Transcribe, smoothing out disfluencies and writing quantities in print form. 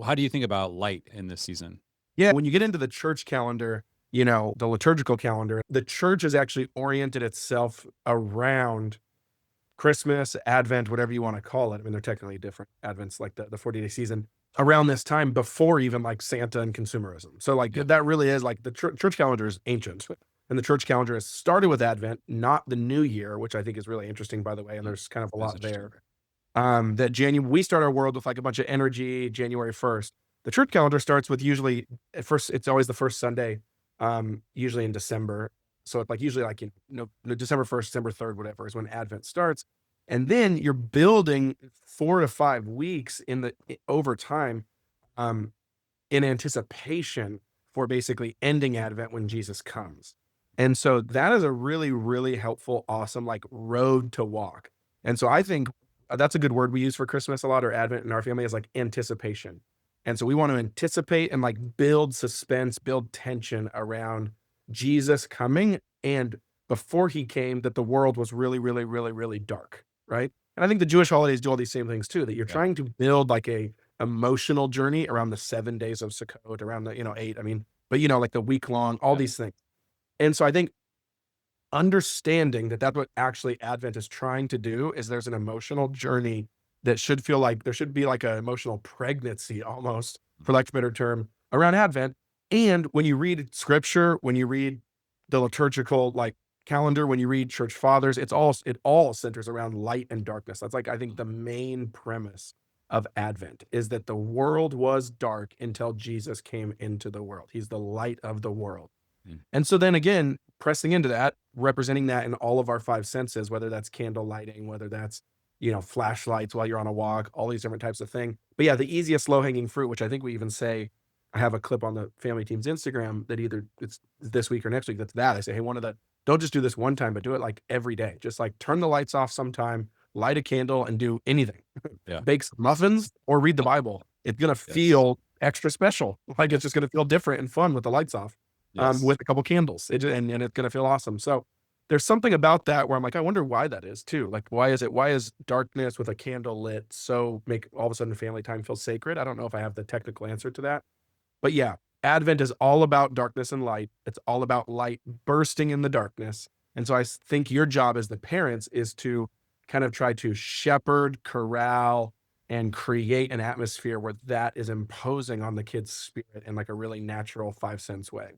How do you think about light in this season? Yeah, when you get into the church calendar, the liturgical calendar, the church has actually oriented itself around Christmas, Advent, whatever you wanna call it. I mean, they're technically different. Advent's like the 40-day season around this time before even, like, Santa and consumerism. So, like, Yeah. that really is like the church calendar is ancient, and the church calendar has started with Advent, not the New Year, which I think is really interesting, by the way, and Mm, there's kind of a that's lot interesting. there. That Janu we start our world with, like, a bunch of energy, January 1st. The church calendar starts with usually at first it's always the 1st Sunday, usually in December. So it's, like, usually, like, no December 1st, December 3rd, whatever is when Advent starts, and then you're building 4 to 5 weeks in the over time, um, in anticipation for basically ending Advent when Jesus comes. And so that is a really, really helpful, awesome, like, road to walk. And so I think that's a good word we use for Christmas a lot or Advent in our family is like anticipation. And so we want to anticipate and like build suspense, build tension around Jesus coming. And before he came, that the world was really, really, really, really dark. Right. And I think the Jewish holidays do all these same things too, that you're Yeah. trying to build like a emotional journey around the 7 days of Sukkot, around the, 8. I mean, but like the week long, all Yeah. these things. And so I think understanding that that's what actually Advent is trying to do is there's an emotional journey that should feel like there should be like an emotional pregnancy almost, Mm. for lack of a better term, around Advent. And when you read scripture, when you read the liturgical like calendar, when you read church fathers, it all centers around light and darkness. That's like I think the main premise of Advent is that the world was dark until Jesus came into the world. He's the light of the world. Mm. And so then again, pressing into that, representing that in all of our 5 senses, whether that's candle lighting, whether that's, flashlights while you're on a walk, all these different types of thing. But yeah, the easiest low hanging fruit, which I think we even say, I have a clip on the family team's Instagram that either it's this week or next week. That's that. I say, hey, don't just do this one time, but do it like every day. Just like turn the lights off sometime, light a candle and do anything. Yeah. Bake some muffins or read the Bible. It's gonna Yes. feel extra special. Like it's just gonna feel different and fun with the lights off Yes. with a couple candles. And it's gonna feel awesome. So there's something about that where I'm like, I wonder why that is too. Like, why is darkness with a candle lit so make all of a sudden family time feel sacred? I don't know if I have the technical answer to that. But yeah, Advent is all about darkness and light. It's all about light bursting in the darkness. And so think your job as the parents is to kind of try to shepherd, corral, and create an atmosphere where that is imposing on the kid's spirit in like a really natural 5 sense way.